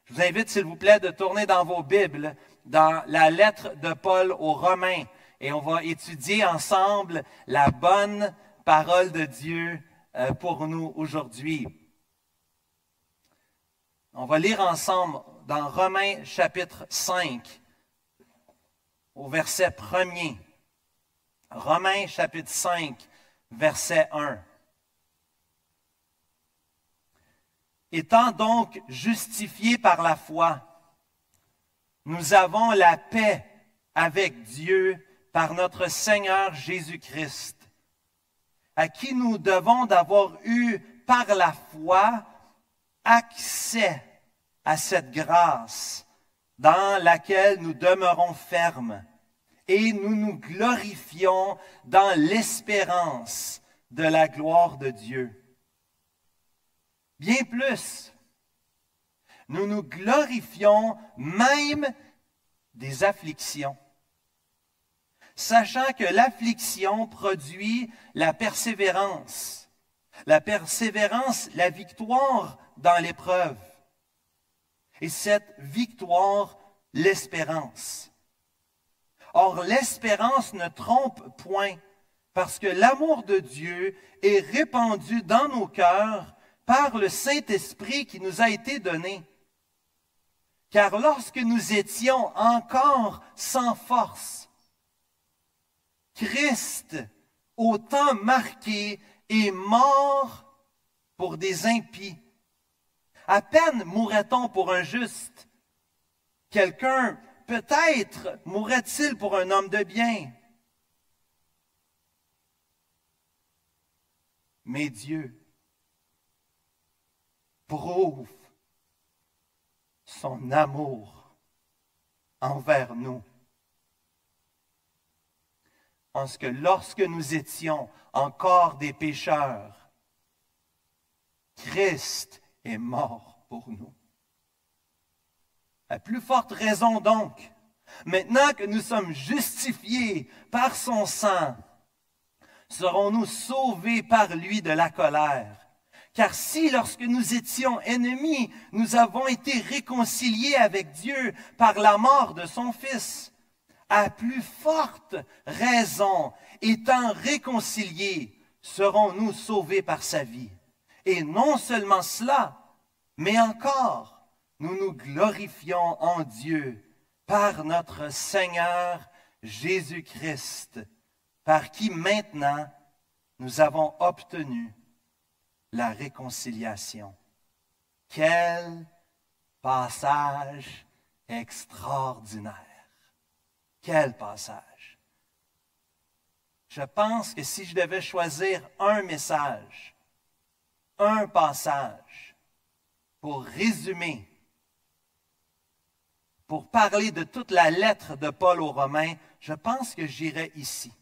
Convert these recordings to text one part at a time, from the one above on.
Je vous invite, s'il vous plaît, de tourner dans vos Bibles, dans la lettre de Paul aux Romains, et on va étudier ensemble la bonne parole de Dieu pour nous aujourd'hui. On va lire ensemble dans Romains chapitre 5, au verset 1er. Romains chapitre 5, verset 1. Étant donc justifiés par la foi, nous avons la paix avec Dieu par notre Seigneur Jésus-Christ, à qui nous devons d'avoir eu par la foi accès à cette grâce dans laquelle nous demeurons fermes et nous nous glorifions dans l'espérance de la gloire de Dieu. Bien plus, nous nous glorifions même des afflictions, sachant que l'affliction produit la persévérance, la victoire dans l'épreuve, et cette victoire, l'espérance. Or, l'espérance ne trompe point, parce que l'amour de Dieu est répandu dans nos cœurs par le Saint-Esprit qui nous a été donné. Car lorsque nous étions encore sans force, Christ, au temps marqué, est mort pour des impies. À peine mourrait-on pour un juste. Quelqu'un, peut-être, mourrait-il pour un homme de bien. Mais Dieu prouve son amour envers nous. En ce que lorsque nous étions encore des pécheurs, Christ est mort pour nous. À plus forte raison donc, maintenant que nous sommes justifiés par son sang, serons-nous sauvés par lui de la colère. Car si, lorsque nous étions ennemis, nous avons été réconciliés avec Dieu par la mort de son Fils, à plus forte raison, étant réconciliés, serons-nous sauvés par sa vie. Et non seulement cela, mais encore, nous nous glorifions en Dieu par notre Seigneur Jésus-Christ, par qui maintenant nous avons obtenu la réconciliation. Quel passage extraordinaire! Quel passage! Je pense que si je devais choisir un message, un passage, pour résumer, pour parler de toute la lettre de Paul aux Romains, je pense que j'irais ici.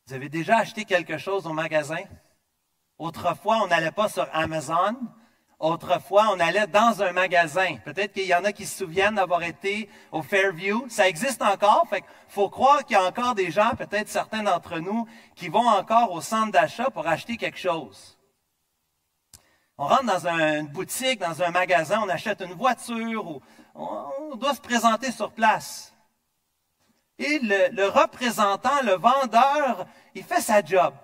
Vous avez déjà acheté quelque chose au magasin? Autrefois, on n'allait pas sur Amazon. Autrefois, on allait dans un magasin. Peut-être qu'il y en a qui se souviennent d'avoir été au Fairview. Ça existe encore. Fait qu'il faut croire qu'il y a encore des gens, peut-être certains d'entre nous, qui vont encore au centre d'achat pour acheter quelque chose. On rentre dans une boutique, dans un magasin, on achète une voiture, ou on doit se présenter sur place. Et le représentant, le vendeur, il fait sa job.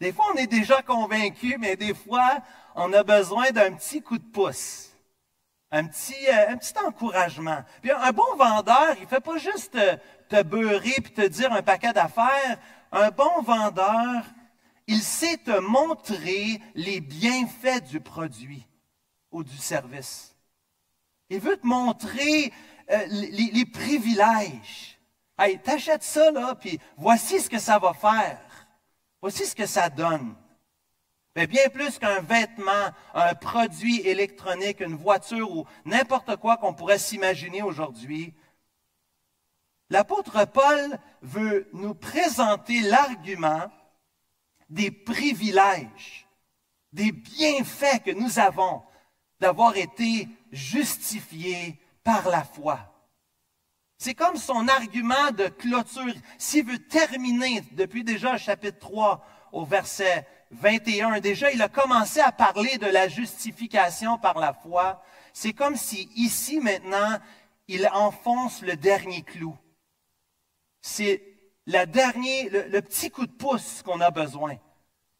Des fois, on est déjà convaincu, mais des fois, on a besoin d'un petit coup de pouce, un petit encouragement. Puis un bon vendeur, il ne fait pas juste te beurrer puis te dire un paquet d'affaires. Un bon vendeur, il sait te montrer les bienfaits du produit ou du service. Il veut te montrer les privilèges. Hey, t'achètes ça, là, puis voici ce que ça va faire. Voici ce que ça donne. Mais bien plus qu'un vêtement, un produit électronique, une voiture ou n'importe quoi qu'on pourrait s'imaginer aujourd'hui, l'apôtre Paul veut nous présenter l'argument des privilèges, des bienfaits que nous avons d'avoir été justifiés par la foi. C'est comme son argument de clôture. S'il veut terminer, depuis déjà le chapitre 3 au verset 21, déjà il a commencé à parler de la justification par la foi. C'est comme si ici maintenant, il enfonce le dernier clou. C'est le petit coup de pouce qu'on a besoin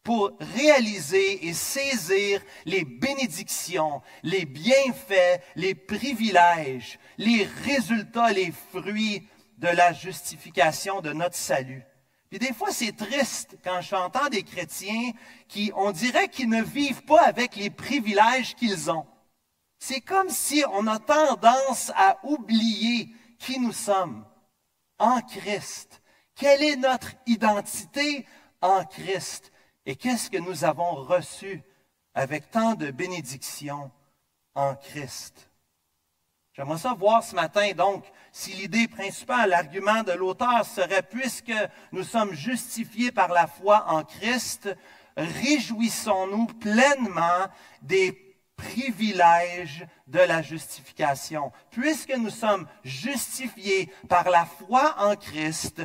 pour réaliser et saisir les bénédictions, les bienfaits, les privilèges, les résultats, les fruits de la justification de notre salut. Puis des fois, c'est triste quand j'entends des chrétiens qui, on dirait qu'ils ne vivent pas avec les privilèges qu'ils ont. C'est comme si on a tendance à oublier qui nous sommes en Christ. Quelle est notre identité en Christ? Et qu'est-ce que nous avons reçu avec tant de bénédictions en Christ? J'aimerais ça voir ce matin, donc, si l'idée principale, l'argument de l'auteur serait, puisque nous sommes justifiés par la foi en Christ, réjouissons-nous pleinement des privilèges de la justification. Puisque nous sommes justifiés par la foi en Christ,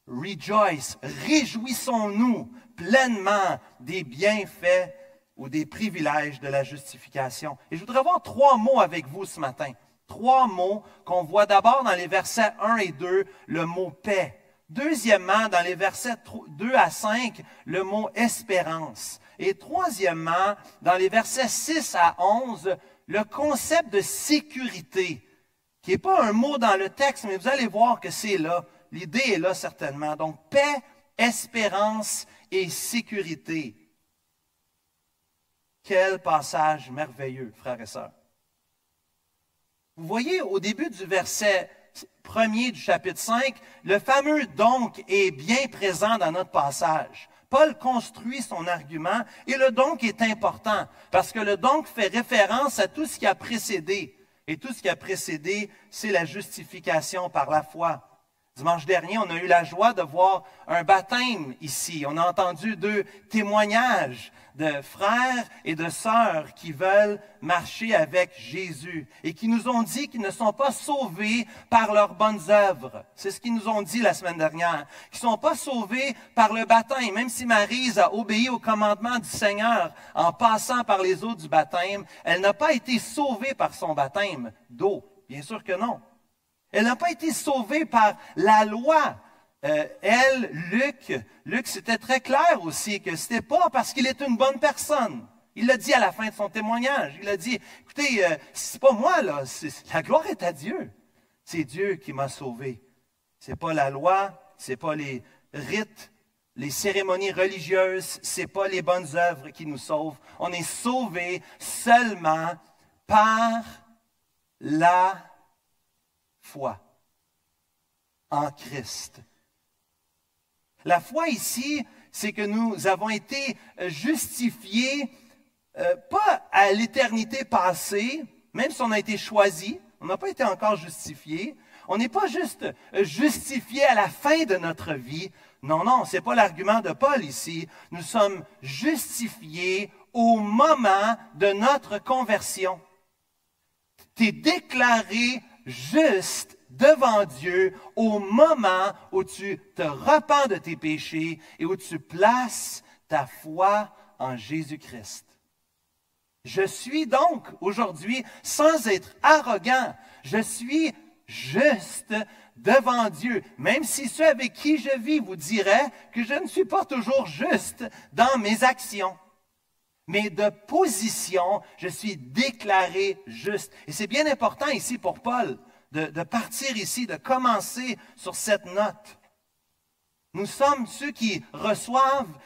rejoice, réjouissons-nous pleinement des bienfaits ou des privilèges de la justification. Et je voudrais voir 3 mots avec vous ce matin. 3 mots qu'on voit d'abord dans les versets 1 et 2, le mot paix. Deuxièmement, dans les versets 2 à 5, le mot espérance. Et troisièmement, dans les versets 6 à 11, le concept de sécurité, qui n'est pas un mot dans le texte, mais vous allez voir que c'est là. L'idée est là certainement. Donc, paix, espérance et sécurité. Quel passage merveilleux, frères et sœurs. Vous voyez au début du verset 1er du chapitre 5, le fameux « donc » est bien présent dans notre passage. Paul construit son argument et le « donc » est important parce que le « donc » fait référence à tout ce qui a précédé. Et tout ce qui a précédé, c'est la justification par la foi. Dimanche dernier, on a eu la joie de voir un baptême ici. On a entendu 2 témoignages de frères et de sœurs qui veulent marcher avec Jésus et qui nous ont dit qu'ils ne sont pas sauvés par leurs bonnes œuvres. C'est ce qu'ils nous ont dit la semaine dernière. Qu'ils ne sont pas sauvés par le baptême. Même si Maryse a obéi au commandement du Seigneur en passant par les eaux du baptême, elle n'a pas été sauvée par son baptême d'eau. Bien sûr que non. Elle n'a pas été sauvée par la loi. Luc, c'était très clair aussi que ce n'était pas parce qu'il est une bonne personne. Il l'a dit à la fin de son témoignage. Il a dit, écoutez, c'est pas moi, là, la gloire est à Dieu. C'est Dieu qui m'a sauvé. C'est pas la loi, c'est pas les rites, les cérémonies religieuses, c'est pas les bonnes œuvres qui nous sauvent. On est sauvés seulement par la foi en Christ. La foi ici, c'est que nous avons été justifiés, pas à l'éternité passée, même si on a été choisis, on n'a pas été encore justifiés. On n'est pas juste justifiés à la fin de notre vie. Non, ce n'est pas l'argument de Paul ici. Nous sommes justifiés au moment de notre conversion. Tu es déclaré juste devant Dieu au moment où tu te repens de tes péchés et où tu places ta foi en Jésus-Christ. Je suis donc aujourd'hui, sans être arrogant, je suis juste devant Dieu, même si ceux avec qui je vis vous diraient que je ne suis pas toujours juste dans mes actions. Mais de position, je suis déclaré juste. Et c'est bien important ici pour Paul de partir ici, de commencer sur cette note. Nous sommes ceux qui reçoivent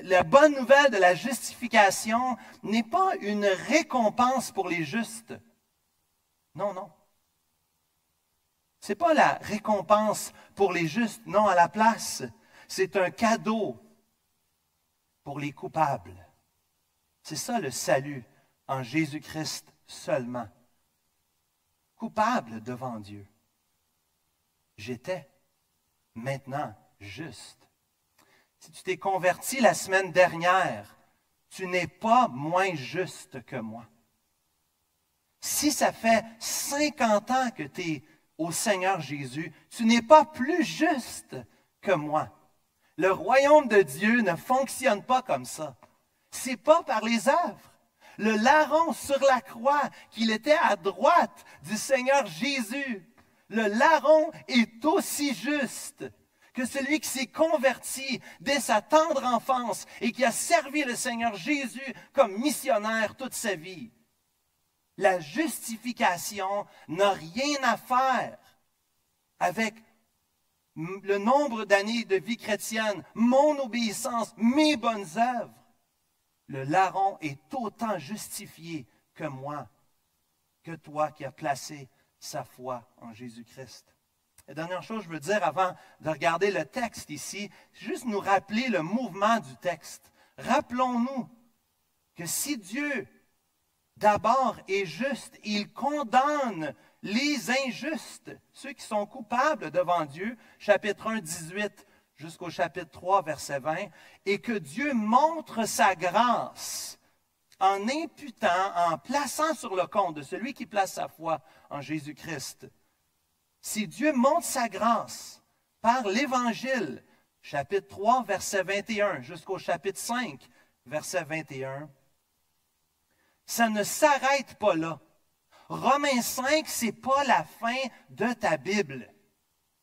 la bonne nouvelle de la justification n'est pas une récompense pour les justes. Non. Ce n'est pas la récompense pour les justes. Non, à la place, c'est un cadeau pour les coupables. C'est ça le salut en Jésus-Christ seulement. Coupable devant Dieu. J'étais maintenant juste. Si tu t'es converti la semaine dernière, tu n'es pas moins juste que moi. Si ça fait 50 ans que tu es au Seigneur Jésus, tu n'es pas plus juste que moi. Le royaume de Dieu ne fonctionne pas comme ça. C'est pas par les œuvres. Le larron sur la croix, qu'il était à droite du Seigneur Jésus, le larron est aussi juste que celui qui s'est converti dès sa tendre enfance et qui a servi le Seigneur Jésus comme missionnaire toute sa vie. La justification n'a rien à faire avec le nombre d'années de vie chrétienne, mon obéissance, mes bonnes œuvres. Le larron est autant justifié que moi, que toi qui as placé sa foi en Jésus-Christ. La dernière chose que je veux dire avant de regarder le texte ici, c'est juste nous rappeler le mouvement du texte. Rappelons-nous que si Dieu, d'abord, est juste, il condamne les injustes, ceux qui sont coupables devant Dieu, chapitre 1, 18 jusqu'au chapitre 3, verset 20, et que Dieu montre sa grâce en imputant, en plaçant sur le compte de celui qui place sa foi en Jésus-Christ. Si Dieu montre sa grâce par l'Évangile, chapitre 3, verset 21, jusqu'au chapitre 5, verset 21, ça ne s'arrête pas là. Romains 5, ce n'est pas la fin de ta Bible.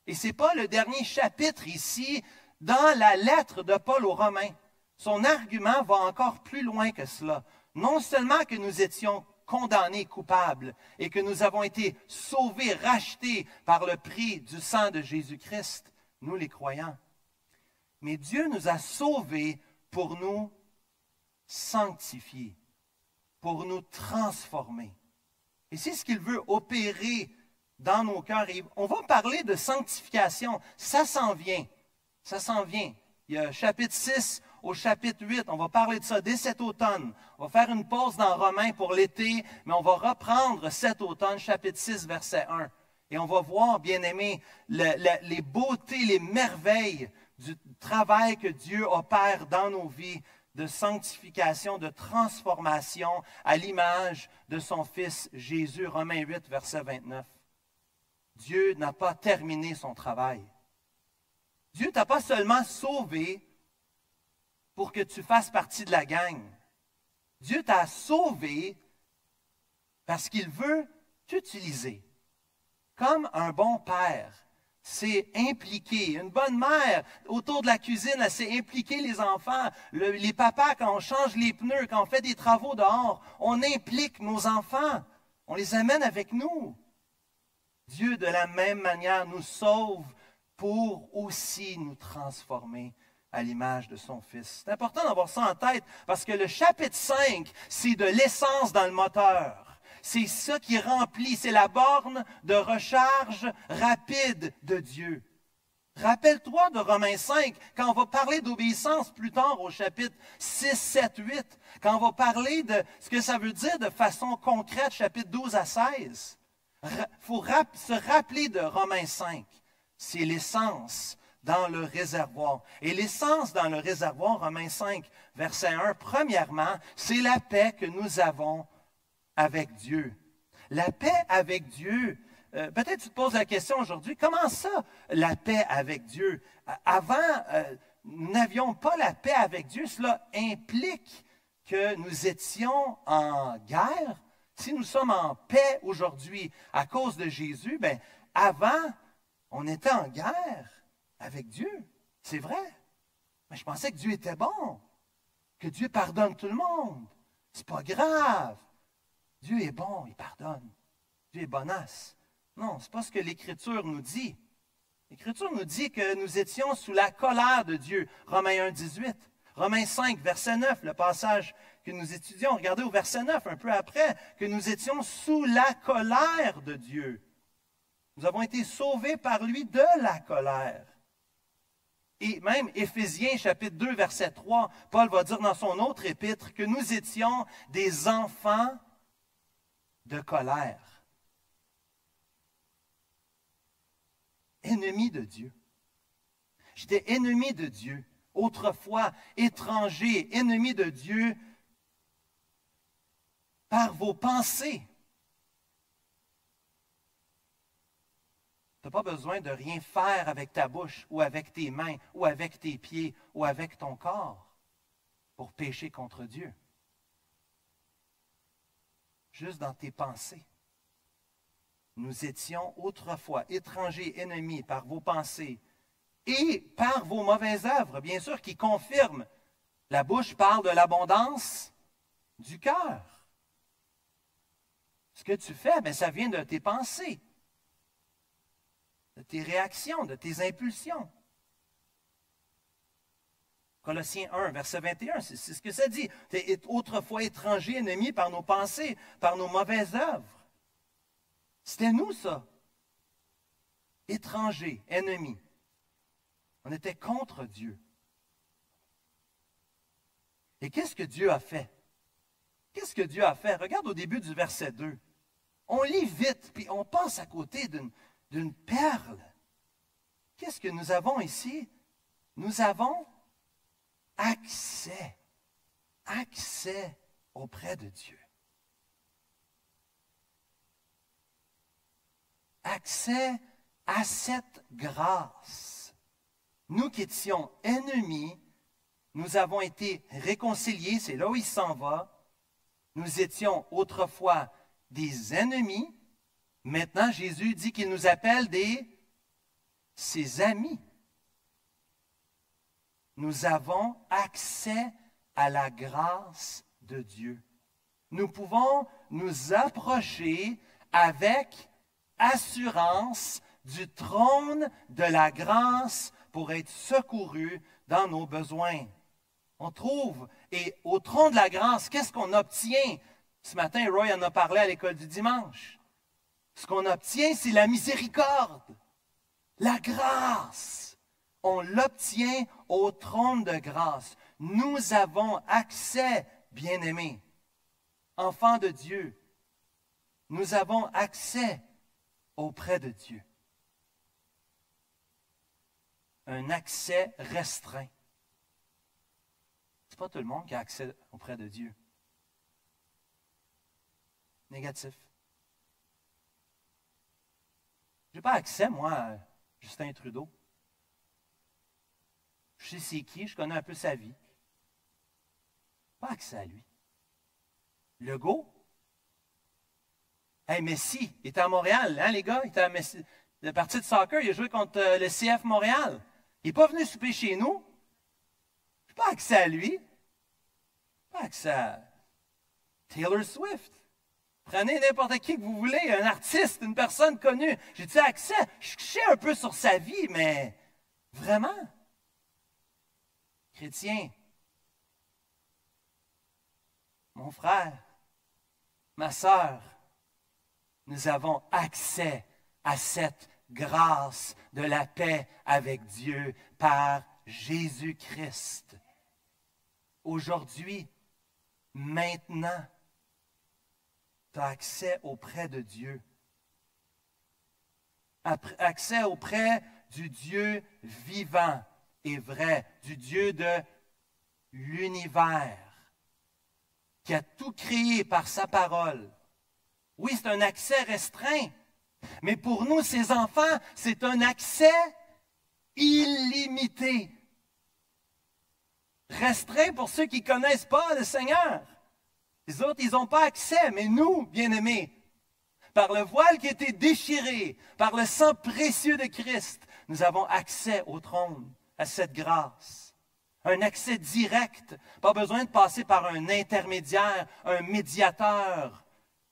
Et ce n'est pas le dernier chapitre ici dans la lettre de Paul aux Romains. Son argument va encore plus loin que cela. Non seulement que nous étions condamnés, coupables, et que nous avons été sauvés, rachetés par le prix du sang de Jésus-Christ, nous les croyants, mais Dieu nous a sauvés pour nous sanctifier, pour nous transformer. Et c'est ce qu'il veut opérer dans nos cœurs. Et on va parler de sanctification. Ça s'en vient. Ça s'en vient. Il y a chapitre 6 au chapitre 8. On va parler de ça dès cet automne. On va faire une pause dans Romains pour l'été, mais on va reprendre cet automne, chapitre 6, verset 1. Et on va voir, bien-aimés, les beautés, les merveilles du travail que Dieu opère dans nos vies, de sanctification, de transformation à l'image de son Fils Jésus. Romains 8, verset 29. Dieu n'a pas terminé son travail. Dieu ne t'a pas seulement sauvé pour que tu fasses partie de la gang. Dieu t'a sauvé parce qu'il veut t'utiliser. Comme un bon père s'est impliqué, une bonne mère autour de la cuisine, elle s'est impliquée les enfants, les papas quand on change les pneus, quand on fait des travaux dehors, on implique nos enfants, on les amène avec nous. Dieu, de la même manière, nous sauve pour aussi nous transformer à l'image de son Fils. C'est important d'avoir ça en tête parce que le chapitre 5, c'est de l'essence dans le moteur. C'est ça qui remplit, c'est la borne de recharge rapide de Dieu. Rappelle-toi de Romains 5, quand on va parler d'obéissance plus tard au chapitre 6, 7, 8, quand on va parler de ce que ça veut dire de façon concrète, chapitre 12 à 16. Il faut se rappeler de Romains 5. C'est l'essence dans le réservoir. Et l'essence dans le réservoir, Romains 5, verset 1, premièrement, c'est la paix que nous avons avec Dieu. La paix avec Dieu. Peut-être tu te poses la question aujourd'hui, comment ça, la paix avec Dieu? Avant, nous n'avions pas la paix avec Dieu. Cela implique que nous étions en guerre. Si nous sommes en paix aujourd'hui à cause de Jésus, bien, avant, on était en guerre avec Dieu. C'est vrai. Mais je pensais que Dieu était bon, que Dieu pardonne tout le monde. C'est pas grave. Dieu est bon, il pardonne. Dieu est bonasse. Non, ce n'est pas ce que l'Écriture nous dit. L'Écriture nous dit que nous étions sous la colère de Dieu. Romains 1, 18. Romains 5, verset 9, le passage que nous étudions. Regardez au verset 9, un peu après, que nous étions sous la colère de Dieu. Nous avons été sauvés par lui de la colère. Et même Éphésiens chapitre 2, verset 3, Paul va dire dans son autre épître que nous étions des enfants de colère. Ennemis de Dieu. J'étais ennemi de Dieu. Autrefois, étranger, ennemi de Dieu par vos pensées. Tu n'as pas besoin de rien faire avec ta bouche ou avec tes mains ou avec tes pieds ou avec ton corps pour pécher contre Dieu. Juste dans tes pensées. Nous étions autrefois étrangers, ennemis par vos pensées et par vos mauvaises œuvres, bien sûr, qui confirment. La bouche parle de l'abondance du cœur. Ce que tu fais, bien, ça vient de tes pensées, de tes réactions, de tes impulsions. Colossiens 1, verset 21, c'est ce que ça dit. Tu es autrefois étranger, ennemi par nos pensées, par nos mauvaises œuvres. C'était nous, ça. Étrangers, ennemis. On était contre Dieu. Et qu'est-ce que Dieu a fait? Qu'est-ce que Dieu a fait? Regarde au début du verset 2. On lit vite, puis on passe à côté d'une perle. Qu'est-ce que nous avons ici? Nous avons accès auprès de Dieu. Accès à cette grâce. Nous qui étions ennemis, nous avons été réconciliés, c'est là où il s'en va. Nous étions autrefois des ennemis. Maintenant, Jésus dit qu'il nous appelle ses amis. Nous avons accès à la grâce de Dieu. Nous pouvons nous approcher avec assurance du trône de la grâce pour être secourus dans nos besoins. On trouve, et au trône de la grâce, qu'est-ce qu'on obtient? Ce matin, Roy en a parlé à l'école du dimanche. Ce qu'on obtient, c'est la miséricorde, la grâce. On l'obtient au trône de grâce. Nous avons accès, bien-aimés, enfants de Dieu. Nous avons accès auprès de Dieu. Un accès restreint. Ce n'est pas tout le monde qui a accès auprès de Dieu. Négatif. Je n'ai pas accès, moi, à Justin Trudeau. Je sais c'est qui, je connais un peu sa vie. Pas accès à lui. Legault. Hey, Messi, il était à Montréal, hein, les gars? Il était à Messi. Le parti de soccer, il a joué contre le CF Montréal. Il n'est pas venu souper chez nous. Je n'ai pas accès à lui. Pas accès à Taylor Swift. Prenez n'importe qui que vous voulez, un artiste, une personne connue. J'ai-tu accès? Je sais un peu sur sa vie, mais vraiment? Chrétien, mon frère, ma sœur, nous avons accès à cette grâce de la paix avec Dieu par Jésus-Christ. Aujourd'hui, maintenant, tu as accès auprès de Dieu. Accès auprès du Dieu vivant et vrai, du Dieu de l'univers, qui a tout créé par sa parole. Oui, c'est un accès restreint, mais pour nous, ses enfants, c'est un accès illimité. Restreint pour ceux qui ne connaissent pas le Seigneur. Les autres, ils n'ont pas accès, mais nous, bien-aimés, par le voile qui a été déchiré, par le sang précieux de Christ, nous avons accès au trône, à cette grâce. Un accès direct, pas besoin de passer par un intermédiaire, un médiateur,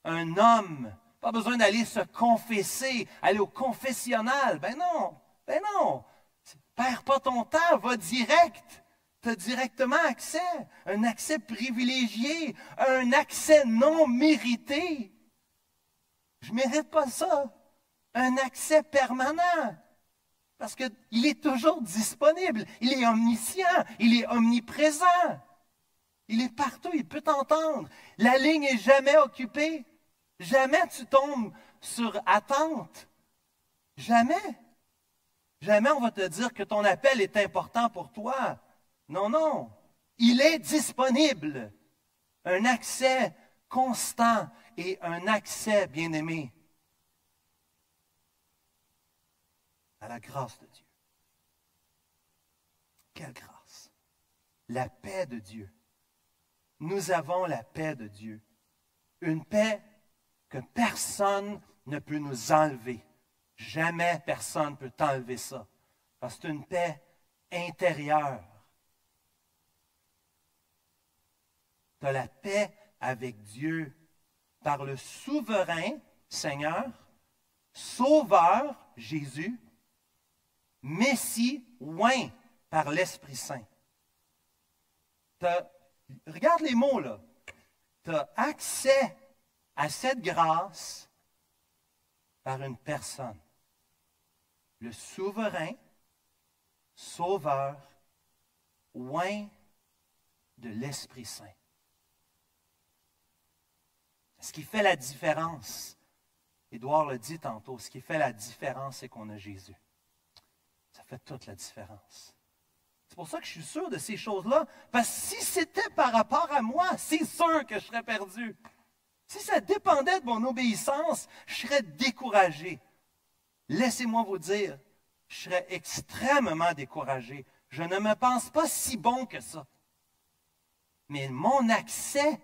un homme, pas besoin d'aller se confesser, aller au confessionnal. Ben non, perds pas ton temps, va direct. Tu as directement accès, un accès privilégié, un accès non mérité. Je ne mérite pas ça. Un accès permanent. Parce qu'il est toujours disponible. Il est omniscient. Il est omniprésent. Il est partout. Il peut t'entendre. La ligne n'est jamais occupée. Jamais tu tombes sur attente. Jamais. Jamais on va te dire que ton appel est important pour toi. Non. Il est disponible. Un accès constant et un accès bien-aimé. à la grâce de Dieu. Quelle grâce! La paix de Dieu. Nous avons la paix de Dieu. Une paix que personne ne peut nous enlever. Jamais personne ne peut t'enlever ça. Parce que c'est une paix intérieure. Tu as la paix avec Dieu par le souverain Seigneur, Sauveur Jésus, Messie oint par l'Esprit Saint. Regarde les mots là. Tu as accès à cette grâce par une personne. Le souverain, Sauveur, oint de l'Esprit Saint. Ce qui fait la différence, Édouard le dit tantôt, ce qui fait la différence, c'est qu'on a Jésus. Ça fait toute la différence. C'est pour ça que je suis sûr de ces choses-là, parce que si c'était par rapport à moi, c'est sûr que je serais perdu. Si ça dépendait de mon obéissance, je serais découragé. Laissez-moi vous dire, je serais extrêmement découragé. Je ne me pense pas si bon que ça. Mais mon accès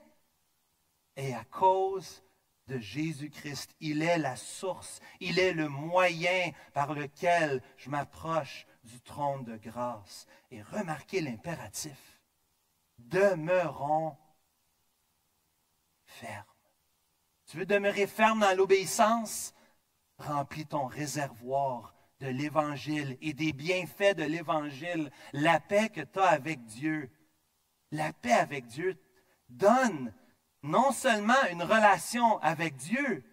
est à cause de Jésus-Christ. Il est la source, il est le moyen par lequel je m'approche du trône de grâce. Et remarquez l'impératif. Demeurons fermes. Tu veux demeurer ferme dans l'obéissance? Remplis ton réservoir de l'Évangile et des bienfaits de l'Évangile. La paix que tu as avec Dieu. La paix avec Dieu donne non seulement une relation avec Dieu,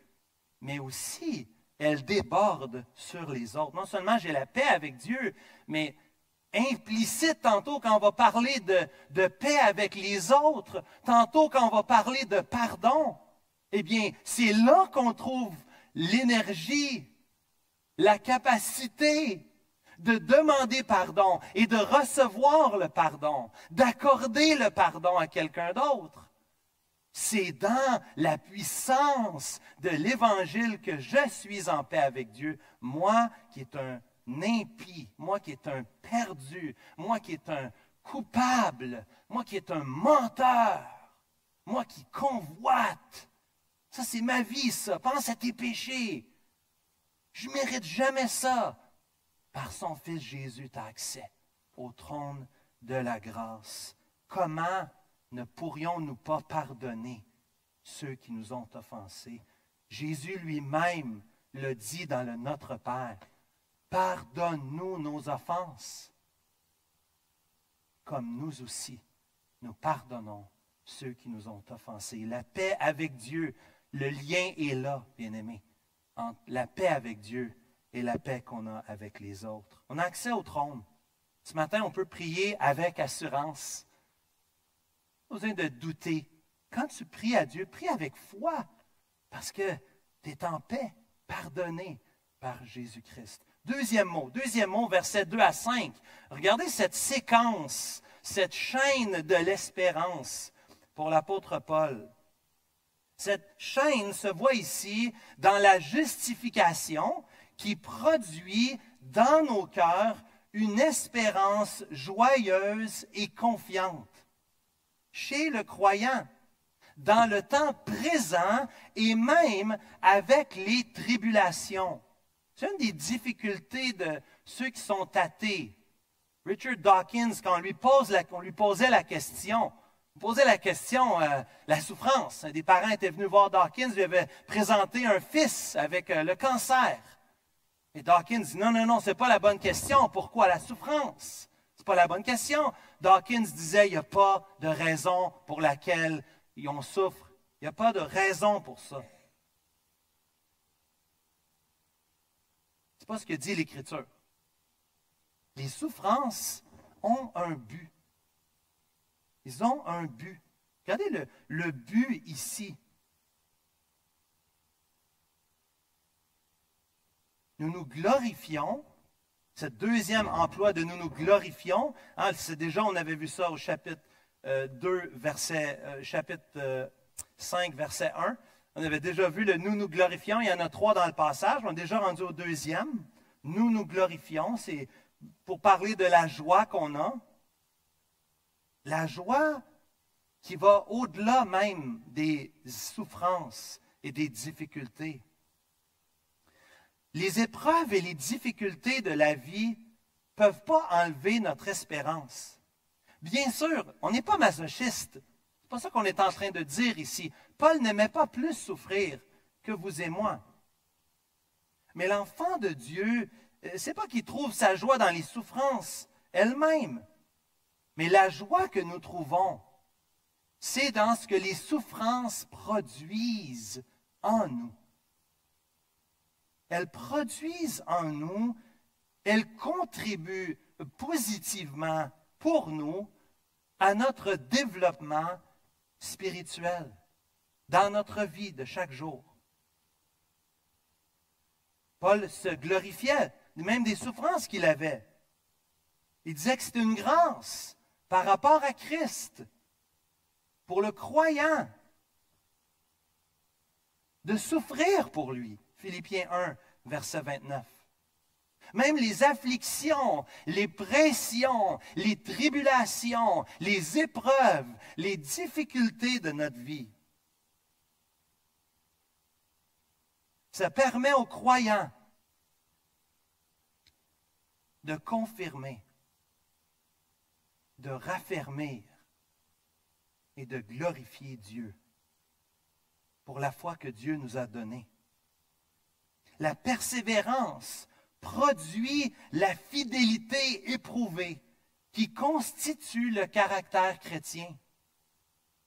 mais aussi elle déborde sur les autres. Non seulement j'ai la paix avec Dieu, mais implicite tantôt quand on va parler de paix avec les autres, tantôt quand on va parler de pardon, eh bien, c'est là qu'on trouve l'énergie, la capacité de demander pardon et de recevoir le pardon, d'accorder le pardon à quelqu'un d'autre. C'est dans la puissance de l'Évangile que je suis en paix avec Dieu, moi qui est un impie, moi qui est un perdu, moi qui est un coupable, moi qui est un menteur, moi qui convoite. Ça, c'est ma vie, ça. Pense à tes péchés. Je ne mérite jamais ça. Par son Fils Jésus, tu as accès au trône de la grâce. Comment ne pourrions-nous pas pardonner ceux qui nous ont offensés? Jésus lui-même le dit dans le Notre Père. Pardonne-nous nos offenses, comme nous aussi, nous pardonnons ceux qui nous ont offensés. La paix avec Dieu, le lien est là, bien-aimés, entre la paix avec Dieu et la paix qu'on a avec les autres. On a accès au trône. Ce matin, on peut prier avec assurance. Pas besoin de douter. Quand tu pries à Dieu, prie avec foi, parce que tu es en paix, pardonné par Jésus-Christ. Deuxième mot, versets 2 à 5. Regardez cette séquence, cette chaîne de l'espérance pour l'apôtre Paul. Cette chaîne se voit ici dans la justification qui produit dans nos cœurs une espérance joyeuse et confiante. Chez le croyant, dans le temps présent et même avec les tribulations. C'est une des difficultés de ceux qui sont athées. Richard Dawkins, quand on lui posait la question, la souffrance. Des parents étaient venus voir Dawkins, lui avaient présenté un fils avec le cancer. Et Dawkins dit, non, ce n'est pas la bonne question. Pourquoi la souffrance? Ce n'est pas la bonne question. Dawkins disait, il n'y a pas de raison pour laquelle on souffre. Il n'y a pas de raison pour ça. Ce n'est pas ce que dit l'Écriture. Les souffrances ont un but. Ils ont un but. Regardez le but ici. Nous nous glorifions. Ce deuxième emploi de nous glorifions, hein, c'est déjà, on avait vu ça au chapitre 5, verset 1. On avait déjà vu le nous glorifions. Il y en a 3 dans le passage. On est déjà rendu au deuxième. nous nous glorifions, c'est pour parler de la joie qu'on a. La joie qui va au-delà même des souffrances et des difficultés. Les épreuves et les difficultés de la vie ne peuvent pas enlever notre espérance. Bien sûr, on n'est pas masochiste. C'est pas ça qu'on est en train de dire ici. Paul n'aimait pas plus souffrir que vous et moi. Mais l'enfant de Dieu, c'est pas qu'il trouve sa joie dans les souffrances elles-mêmes. Mais la joie que nous trouvons, c'est dans ce que les souffrances produisent en nous. Elles produisent en nous, elles contribuent positivement pour nous à notre développement spirituel dans notre vie de chaque jour. Paul se glorifiait même des souffrances qu'il avait. Il disait que c'était une grâce par rapport à Christ pour le croyant de souffrir pour lui. Philippiens 1, verset 29. Même les afflictions, les pressions, les tribulations, les épreuves, les difficultés de notre vie. Ça permet aux croyants de confirmer, de raffermir et de glorifier Dieu pour la foi que Dieu nous a donnée. La persévérance produit la fidélité éprouvée qui constitue le caractère chrétien.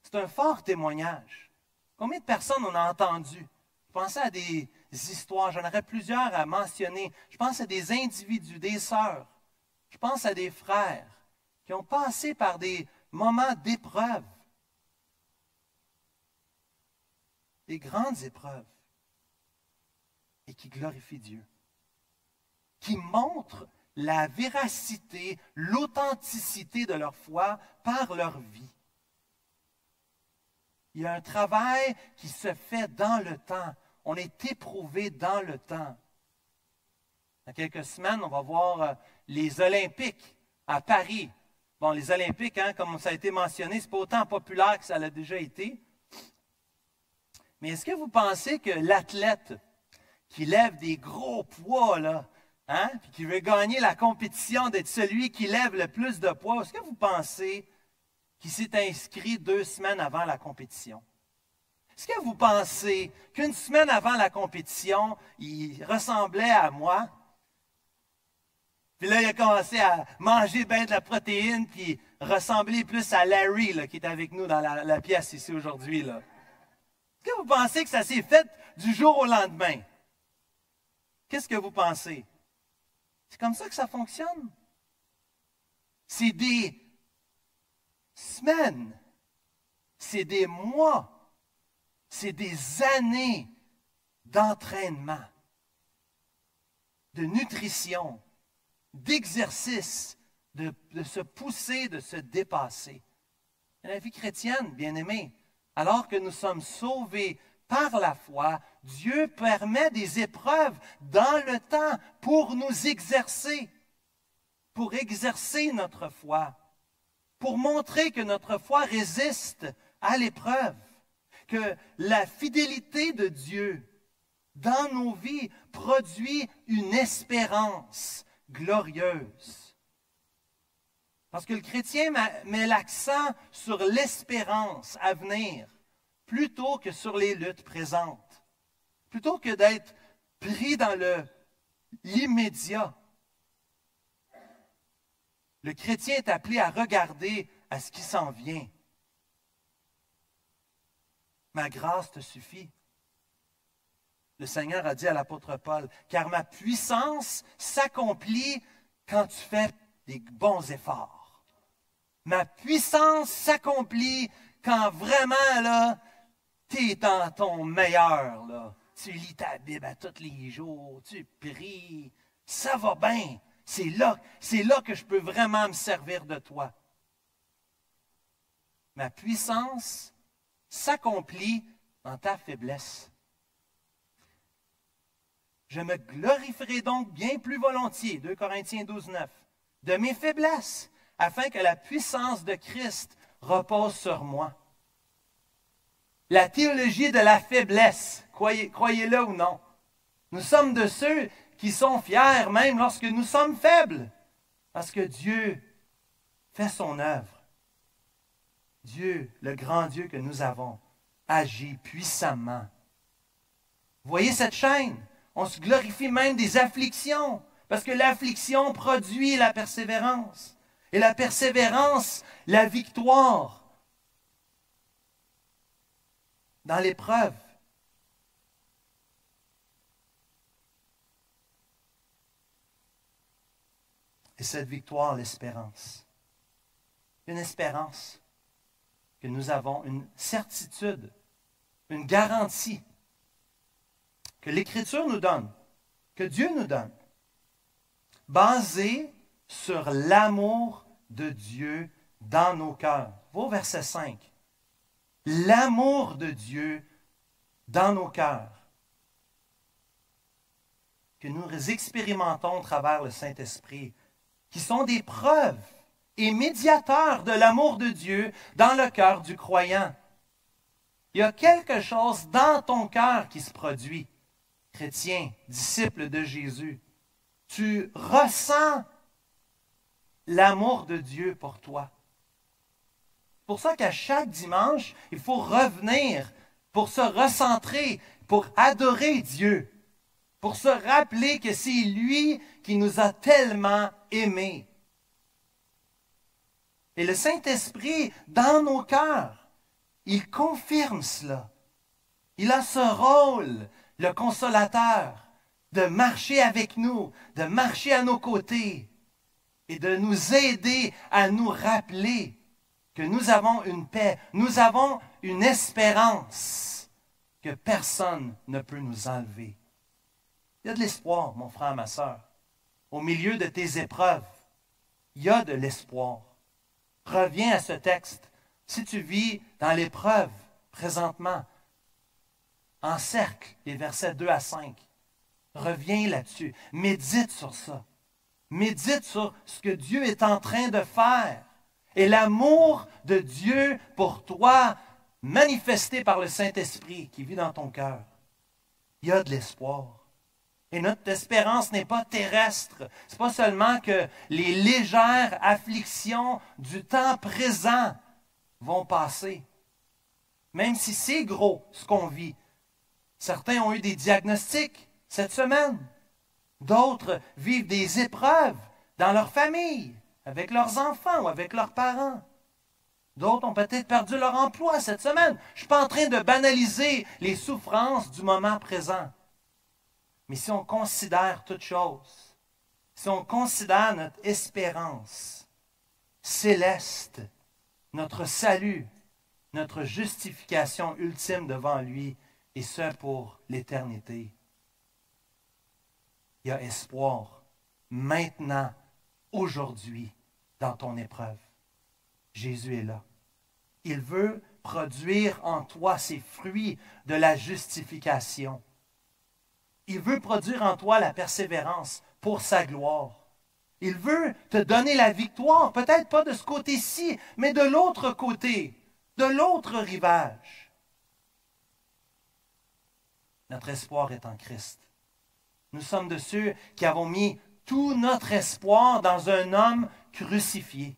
C'est un fort témoignage. Combien de personnes on a entendu? Je pensais à des histoires, j'en aurais plusieurs à mentionner. Je pense à des individus, des sœurs. Je pense à des frères qui ont passé par des moments d'épreuve, des grandes épreuves, et qui glorifient Dieu, qui montrent la véracité, l'authenticité de leur foi par leur vie. Il y a un travail qui se fait dans le temps. On est éprouvé dans le temps. Dans quelques semaines, on va voir les Olympiques à Paris. Bon, les Olympiques, hein, comme ça a été mentionné, ce n'est pas autant populaire que ça l'a déjà été. Mais est-ce que vous pensez que l'athlète qui lève des gros poids, là, hein, puis qui veut gagner la compétition d'être celui qui lève le plus de poids, est-ce que vous pensez qu'il s'est inscrit 2 semaines avant la compétition? Est-ce que vous pensez qu'une semaine avant la compétition, il ressemblait à moi? Puis là, il a commencé à manger bien de la protéine, puis ressembler plus à Larry, là, qui est avec nous dans la pièce ici aujourd'hui, là. Est-ce que vous pensez que ça s'est fait du jour au lendemain? Qu'est-ce que vous pensez? C'est comme ça que ça fonctionne. C'est des semaines, c'est des mois, c'est des années d'entraînement, de nutrition, d'exercice, de se pousser, de se dépasser. Et la vie chrétienne, bien aimée, alors que nous sommes sauvés par la foi, Dieu permet des épreuves dans le temps pour nous exercer, pour exercer notre foi, pour montrer que notre foi résiste à l'épreuve, que la fidélité de Dieu dans nos vies produit une espérance glorieuse. Parce que le chrétien met l'accent sur l'espérance à venir plutôt que sur les luttes présentes. Plutôt que d'être pris dans l'immédiat. Le chrétien est appelé à regarder à ce qui s'en vient. Ma grâce te suffit. Le Seigneur a dit à l'apôtre Paul, car ma puissance s'accomplit quand tu fais des bons efforts. Ma puissance s'accomplit quand vraiment, là, tu es dans ton meilleur, là. Tu lis ta Bible à tous les jours, tu pries, ça va bien. C'est là que je peux vraiment me servir de toi. Ma puissance s'accomplit dans ta faiblesse. Je me glorifierai donc bien plus volontiers, 2 Corinthiens 12, 9, de mes faiblesses, afin que la puissance de Christ repose sur moi. La théologie de la faiblesse, croyez-le ou non, nous sommes de ceux qui sont fiers même lorsque nous sommes faibles, parce que Dieu fait son œuvre. Dieu, le grand Dieu que nous avons, agit puissamment. Vous voyez cette chaîne? On se glorifie même des afflictions, parce que l'affliction produit la persévérance. Et la persévérance, la victoire dans l'épreuve. Et cette victoire, l'espérance. Une espérance que nous avons, une certitude, une garantie que l'Écriture nous donne, que Dieu nous donne, basée sur l'amour de Dieu dans nos cœurs. Va au verset 5. L'amour de Dieu dans nos cœurs, que nous expérimentons à travers le Saint-Esprit, qui sont des preuves et médiateurs de l'amour de Dieu dans le cœur du croyant. Il y a quelque chose dans ton cœur qui se produit, chrétien, disciple de Jésus. Tu ressens l'amour de Dieu pour toi. C'est pour ça qu'à chaque dimanche, il faut revenir pour se recentrer, pour adorer Dieu, pour se rappeler que c'est lui qui nous a tellement aimés. Et le Saint-Esprit, dans nos cœurs, il confirme cela. Il a ce rôle, le consolateur, de marcher avec nous, de marcher à nos côtés et de nous aider à nous rappeler que nous avons une paix, nous avons une espérance que personne ne peut nous enlever. Il y a de l'espoir, mon frère, ma sœur. Au milieu de tes épreuves, il y a de l'espoir. Reviens à ce texte. Si tu vis dans l'épreuve présentement, encercle les versets 2 à 5. Reviens là-dessus. Médite sur ça. Médite sur ce que Dieu est en train de faire. Et l'amour de Dieu pour toi, manifesté par le Saint-Esprit qui vit dans ton cœur. Il y a de l'espoir. Et notre espérance n'est pas terrestre. Ce n'est pas seulement que les légères afflictions du temps présent vont passer. Même si c'est gros ce qu'on vit. Certains ont eu des diagnostics cette semaine. D'autres vivent des épreuves dans leur famille, avec leurs enfants ou avec leurs parents. D'autres ont peut-être perdu leur emploi cette semaine. Je ne suis pas en train de banaliser les souffrances du moment présent. Mais si on considère toute chose, si on considère notre espérance céleste, notre salut, notre justification ultime devant lui, et ce pour l'éternité, il y a espoir maintenant, aujourd'hui, dans ton épreuve. Jésus est là. Il veut produire en toi ces fruits de la justification. Il veut produire en toi la persévérance pour sa gloire. Il veut te donner la victoire, peut-être pas de ce côté-ci, mais de l'autre côté, de l'autre rivage. Notre espoir est en Christ. Nous sommes de ceux qui avons mis tout notre espoir dans un homme crucifié.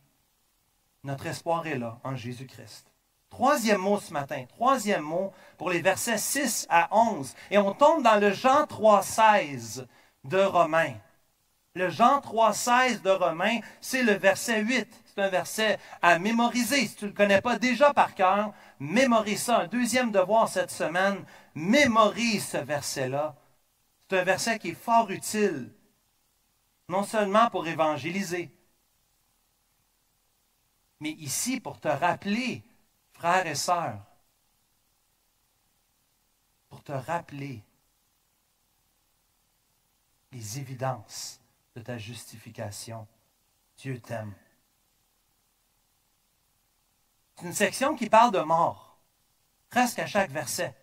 Notre espoir est là, en Jésus-Christ. Troisième mot ce matin, troisième mot pour les versets 6 à 11. Et on tombe dans le Jean 3,16 de Romains. Le Jean 3,16 de Romains, c'est le verset 8. C'est un verset à mémoriser. Si tu ne le connais pas déjà par cœur, mémorise ça. Un deuxième devoir cette semaine, mémorise ce verset-là. C'est un verset qui est fort utile, non seulement pour évangéliser, mais ici pour te rappeler, frères et sœurs, pour te rappeler les évidences de ta justification. Dieu t'aime. C'est une section qui parle de mort, presque à chaque verset.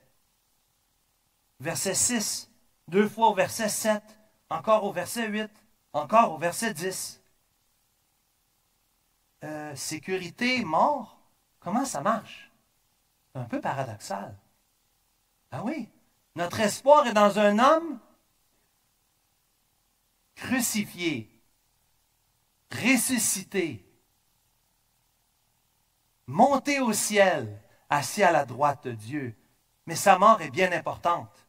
Verset 6, 2 fois au verset 7, encore au verset 8, encore au verset 10. Sécurité, mort, comment ça marche? C'est un peu paradoxal. Ah oui, notre espoir est dans un homme crucifié, ressuscité, monté au ciel, assis à la droite de Dieu. Mais sa mort est bien importante.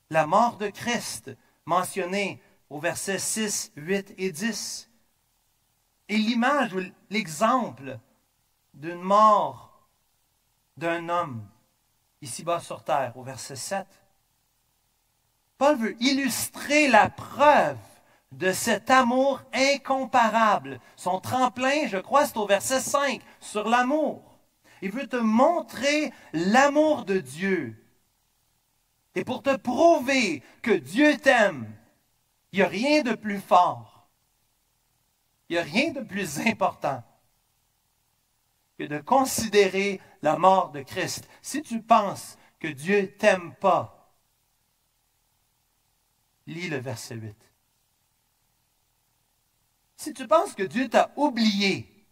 La mort de Christ, mentionnée au verset 6, 8 et 10, est l'image ou l'exemple d'une mort d'un homme ici-bas sur terre, au verset 7. Paul veut illustrer la preuve de cet amour incomparable. Son tremplin, je crois, c'est au verset 5, sur l'amour. Il veut te montrer l'amour de Dieu. Et pour te prouver que Dieu t'aime, il n'y a rien de plus fort, il n'y a rien de plus important que de considérer la mort de Christ. Si tu penses que Dieu ne t'aime pas, lis le verset 8. Si tu penses que Dieu t'a oublié,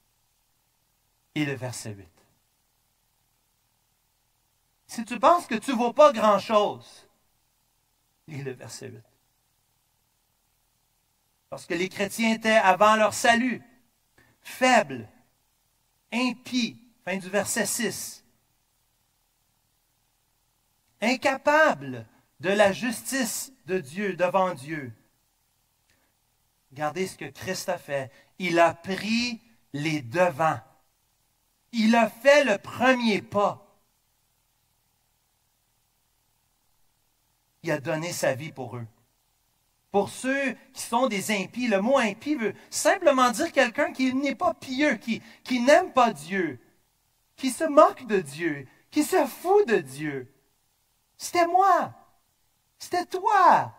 lis le verset 8. Si tu penses que tu ne vaux pas grand-chose, lis le verset 8. Parce que les chrétiens étaient, avant leur salut, faibles, impies, fin du verset 6, incapables de la justice de Dieu devant Dieu. Regardez ce que Christ a fait. Il a pris les devants. Il a fait le premier pas. Il a donné sa vie pour eux. Pour ceux qui sont des impies, le mot impie veut simplement dire quelqu'un qui n'est pas pieux, qui n'aime pas Dieu, qui se moque de Dieu, qui se fout de Dieu. C'était moi. C'était toi.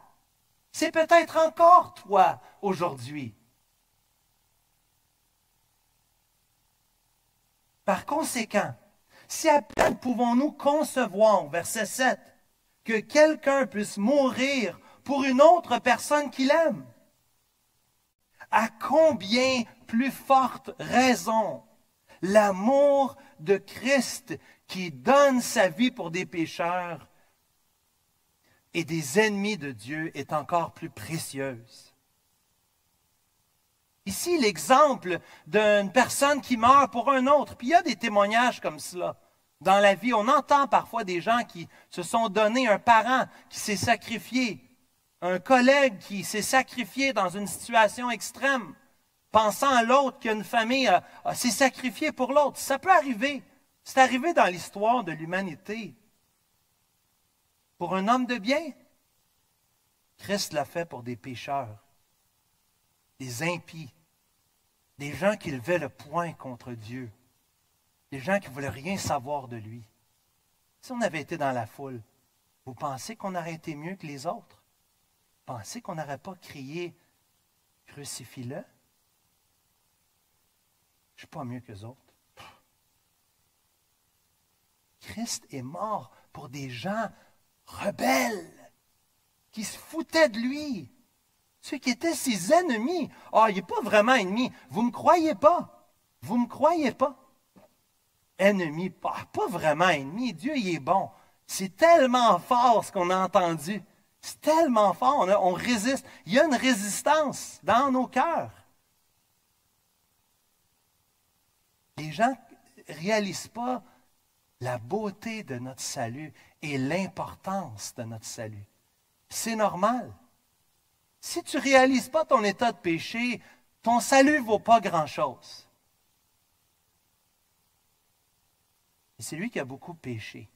C'est peut-être encore toi aujourd'hui. Par conséquent, si à peine pouvons-nous concevoir, verset 7, que quelqu'un puisse mourir pour une autre personne qu'il aime, à combien plus forte raison l'amour de Christ qui donne sa vie pour des pécheurs et des ennemis de Dieu est encore plus précieuse. Ici, l'exemple d'une personne qui meurt pour un autre. Puis il y a des témoignages comme cela. Dans la vie, on entend parfois des gens qui se sont donnés, un parent qui s'est sacrifié, un collègue qui s'est sacrifié dans une situation extrême, pensant à l'autre qu'une famille s'est sacrifiée pour l'autre. Ça peut arriver. C'est arrivé dans l'histoire de l'humanité. Pour un homme de bien, Christ l'a fait pour des pécheurs, des impies, des gens qui levaient le poing contre Dieu, des gens qui ne voulaient rien savoir de lui. Si on avait été dans la foule, vous pensez qu'on aurait été mieux que les autres? Vous pensez qu'on n'aurait pas crié « Crucifie-le » ? Je ne suis pas mieux que les autres. Christ est mort pour des gens rebelles, qui se foutaient de lui, ceux qui étaient ses ennemis. Ah, il n'est pas vraiment ennemi. Vous ne me croyez pas. Vous ne me croyez pas. Ennemi, pas vraiment ennemi. Dieu, il est bon. C'est tellement fort ce qu'on a entendu. C'est tellement fort. On résiste. Il y a une résistance dans nos cœurs. Les gens ne réalisent pas la beauté de notre salut et l'importance de notre salut. C'est normal. Si tu ne réalises pas ton état de péché, ton salut ne vaut pas grand-chose. Et c'est lui qui a beaucoup péché.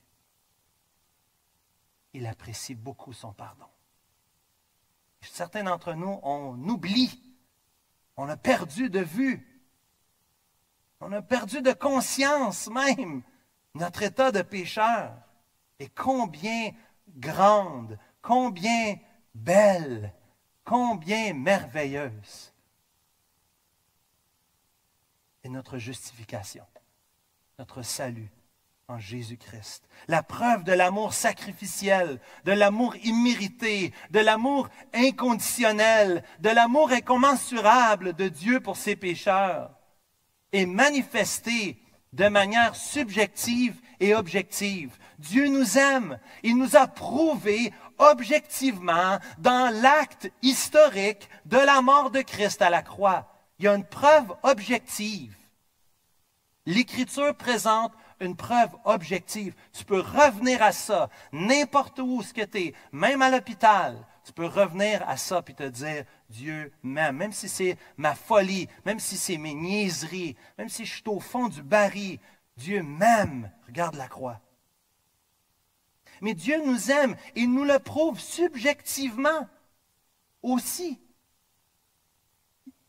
Il apprécie beaucoup son pardon. Certains d'entre nous, on oublie. On a perdu de vue. On a perdu de conscience même notre état de pécheur. Et combien grande, combien belle, combien merveilleuse est notre justification, notre salut en Jésus-Christ. La preuve de l'amour sacrificiel, de l'amour immérité, de l'amour inconditionnel, de l'amour incommensurable de Dieu pour ses pécheurs est manifestée de manière subjective et objective. Dieu nous aime. Il nous a prouvé objectivement dans l'acte historique de la mort de Christ à la croix. Il y a une preuve objective. L'Écriture présente une preuve objective. Tu peux revenir à ça, n'importe où ce que tu es, même à l'hôpital. Tu peux revenir à ça et te dire, Dieu m'aime, même si c'est ma folie, même si c'est mes niaiseries, même si je suis au fond du baril, Dieu m'aime. Regarde la croix. Mais Dieu nous aime et il nous le prouve subjectivement aussi.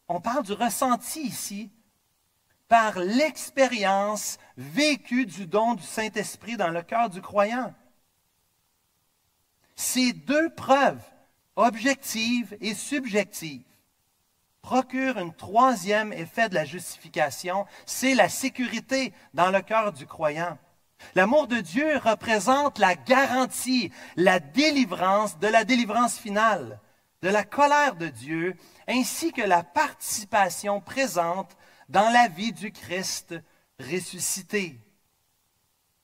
On parle du ressenti ici par l'expérience vécue du don du Saint-Esprit dans le cœur du croyant. Ces deux preuves, objectives et subjectives, procurent un troisième effet de la justification, c'est la sécurité dans le cœur du croyant. L'amour de Dieu représente la garantie, la délivrance finale, de la colère de Dieu, ainsi que la participation présente dans la vie du Christ ressuscité.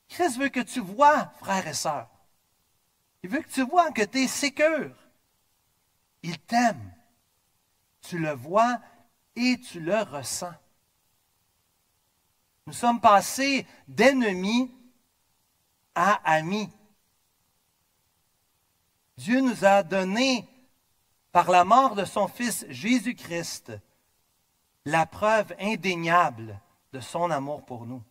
Christ veut que tu vois, frères et sœurs. Il veut que tu vois que tu es sécure. Il t'aime. Tu le vois et tu le ressens. Nous sommes passés d'ennemis à amis. Dieu nous a donné, par la mort de son Fils Jésus-Christ, la preuve indéniable de son amour pour nous.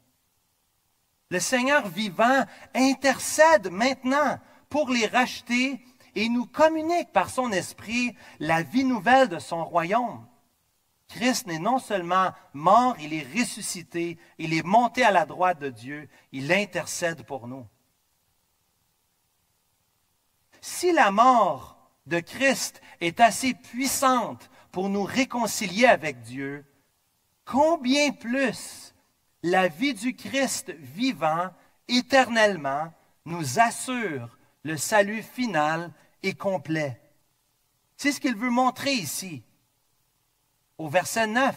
Le Seigneur vivant intercède maintenant pour les racheter et nous communique par son Esprit la vie nouvelle de son royaume. Christ n'est non seulement mort, il est ressuscité, il est monté à la droite de Dieu, il intercède pour nous. Si la mort de Christ est assez puissante pour nous réconcilier avec Dieu, combien plus la vie du Christ vivant éternellement nous assure le salut final et complet. C'est ce qu'il veut montrer ici, au verset 9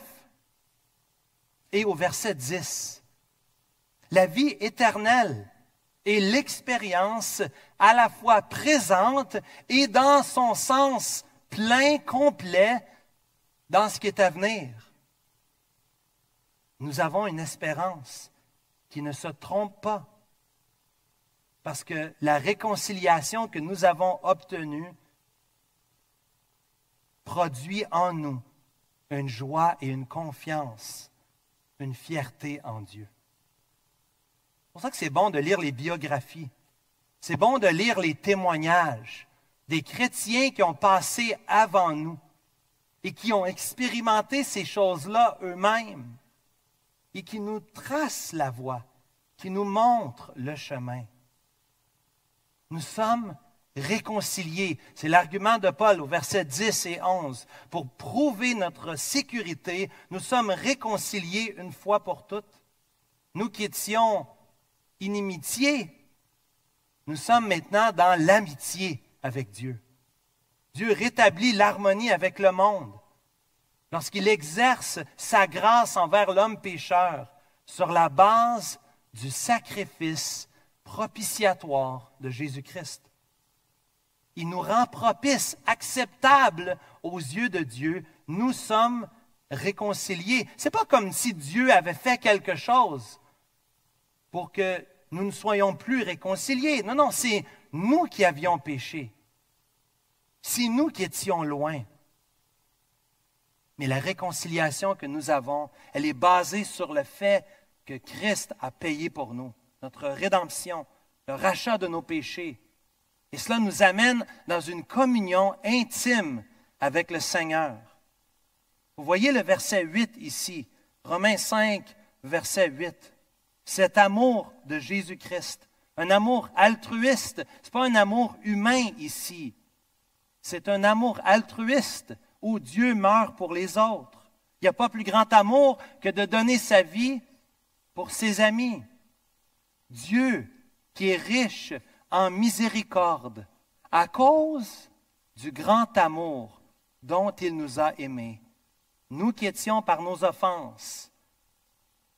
et au verset 10. La vie éternelle est l'expérience à la fois présente et dans son sens plein, complet, dans ce qui est à venir. Nous avons une espérance qui ne se trompe pas. Parce que la réconciliation que nous avons obtenue produit en nous une joie et une confiance, une fierté en Dieu. C'est pour ça que c'est bon de lire les biographies. C'est bon de lire les témoignages des chrétiens qui ont passé avant nous et qui ont expérimenté ces choses-là eux-mêmes et qui nous tracent la voie, qui nous montrent le chemin. Nous sommes réconciliés. C'est l'argument de Paul au verset 10 et 11. Pour prouver notre sécurité, nous sommes réconciliés une fois pour toutes. Nous qui étions inimitiés, nous sommes maintenant dans l'amitié avec Dieu. Dieu rétablit l'harmonie avec le monde lorsqu'il exerce sa grâce envers l'homme pécheur sur la base du sacrifice propitiatoire de Jésus-Christ. Il nous rend propices, acceptables aux yeux de Dieu. Nous sommes réconciliés. Ce n'est pas comme si Dieu avait fait quelque chose pour que nous ne soyons plus réconciliés. Non, non, c'est nous qui avions péché. C'est nous qui étions loin. Mais la réconciliation que nous avons, elle est basée sur le fait que Christ a payé pour nous. Notre rédemption, le rachat de nos péchés. Et cela nous amène dans une communion intime avec le Seigneur. Vous voyez le verset 8 ici, Romains 5, verset 8. Cet amour de Jésus-Christ, un amour altruiste, ce n'est pas un amour humain ici. C'est un amour altruiste où Dieu meurt pour les autres. Il n'y a pas plus grand amour que de donner sa vie pour ses amis. Dieu qui est riche en miséricorde, à cause du grand amour dont il nous a aimés. Nous qui étions par nos offenses,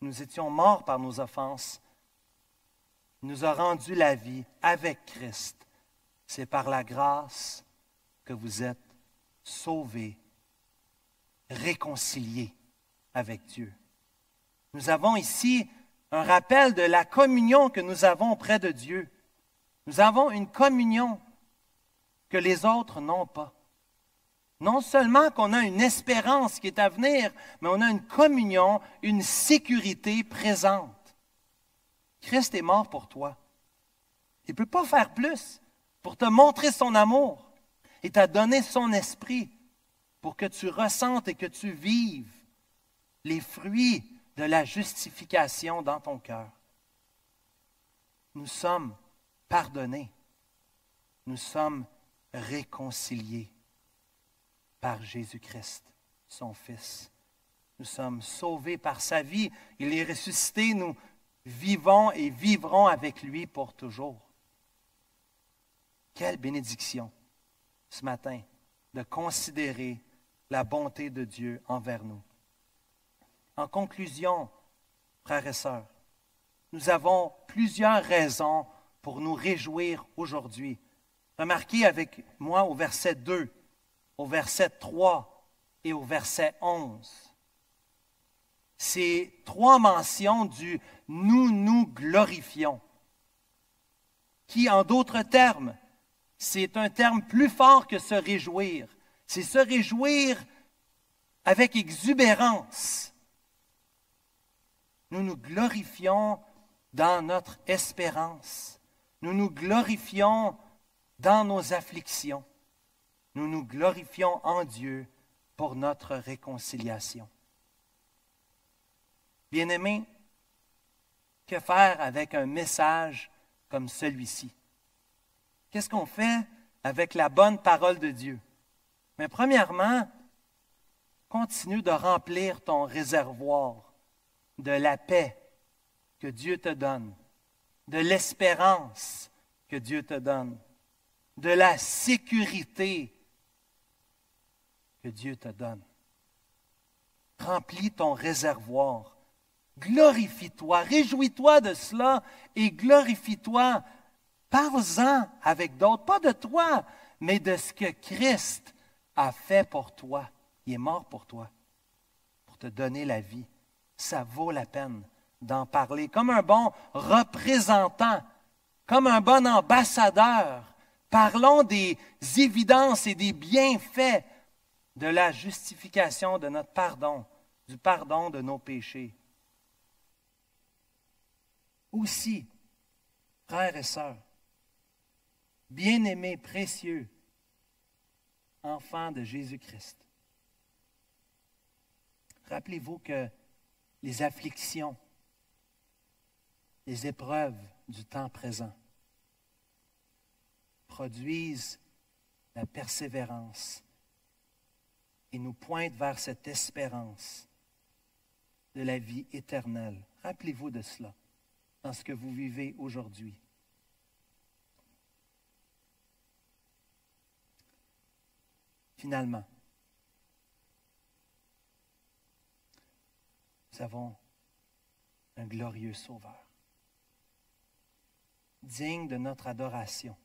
nous étions morts par nos offenses, il nous a rendu la vie avec Christ. C'est par la grâce que vous êtes sauvés, réconciliés avec Dieu. Nous avons ici un rappel de la communion que nous avons auprès de Dieu. Nous avons une communion que les autres n'ont pas. Non seulement qu'on a une espérance qui est à venir, mais on a une communion, une sécurité présente. Christ est mort pour toi. Il ne peut pas faire plus pour te montrer son amour. Il t'a donné son esprit pour que tu ressentes et que tu vives les fruits de la justification dans ton cœur. Nous sommes pardonnés. Nous sommes réconciliés par Jésus-Christ, son Fils. Nous sommes sauvés par sa vie. Il est ressuscité. Nous vivons et vivrons avec lui pour toujours. Quelle bénédiction ce matin de considérer la bonté de Dieu envers nous. En conclusion, frères et sœurs, nous avons plusieurs raisons pour nous réjouir aujourd'hui. Remarquez avec moi au verset 2, au verset 3 et au verset 11. Ces trois mentions du « nous nous glorifions », qui, en d'autres termes, c'est un terme plus fort que se réjouir. C'est se réjouir avec exubérance. Nous nous glorifions dans notre espérance. Nous nous glorifions dans nos afflictions. Nous nous glorifions en Dieu pour notre réconciliation. Bien-aimés, que faire avec un message comme celui-ci? Qu'est-ce qu'on fait avec la bonne parole de Dieu? Mais premièrement, continue de remplir ton réservoir de la paix que Dieu te donne, de l'espérance que Dieu te donne, de la sécurité que Dieu te donne. Remplis ton réservoir. Glorifie-toi, réjouis-toi de cela et glorifie-toi. Parle-en avec d'autres, pas de toi, mais de ce que Christ a fait pour toi. Il est mort pour toi, pour te donner la vie. Ça vaut la peine d'en parler comme un bon représentant, comme un bon ambassadeur. Parlons des évidences et des bienfaits de la justification de notre pardon, du pardon de nos péchés. Aussi, frères et sœurs, bien-aimés, précieux, enfants de Jésus-Christ, rappelez-vous que les afflictions, les épreuves du temps présent produisent la persévérance et nous pointent vers cette espérance de la vie éternelle. Rappelez-vous de cela dans ce que vous vivez aujourd'hui. Finalement, nous avons un glorieux Sauveur, digne de notre adoration.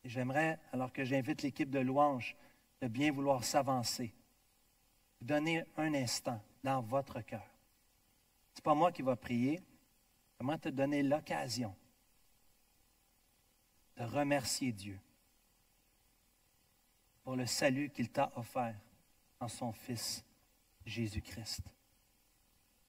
Et j'aimerais, alors que j'invite l'équipe de louange, de bien vouloir s'avancer, vous donner un instant dans votre cœur. Ce n'est pas moi qui va prier, vraiment te donner l'occasion de remercier Dieu pour le salut qu'il t'a offert en son Fils Jésus-Christ.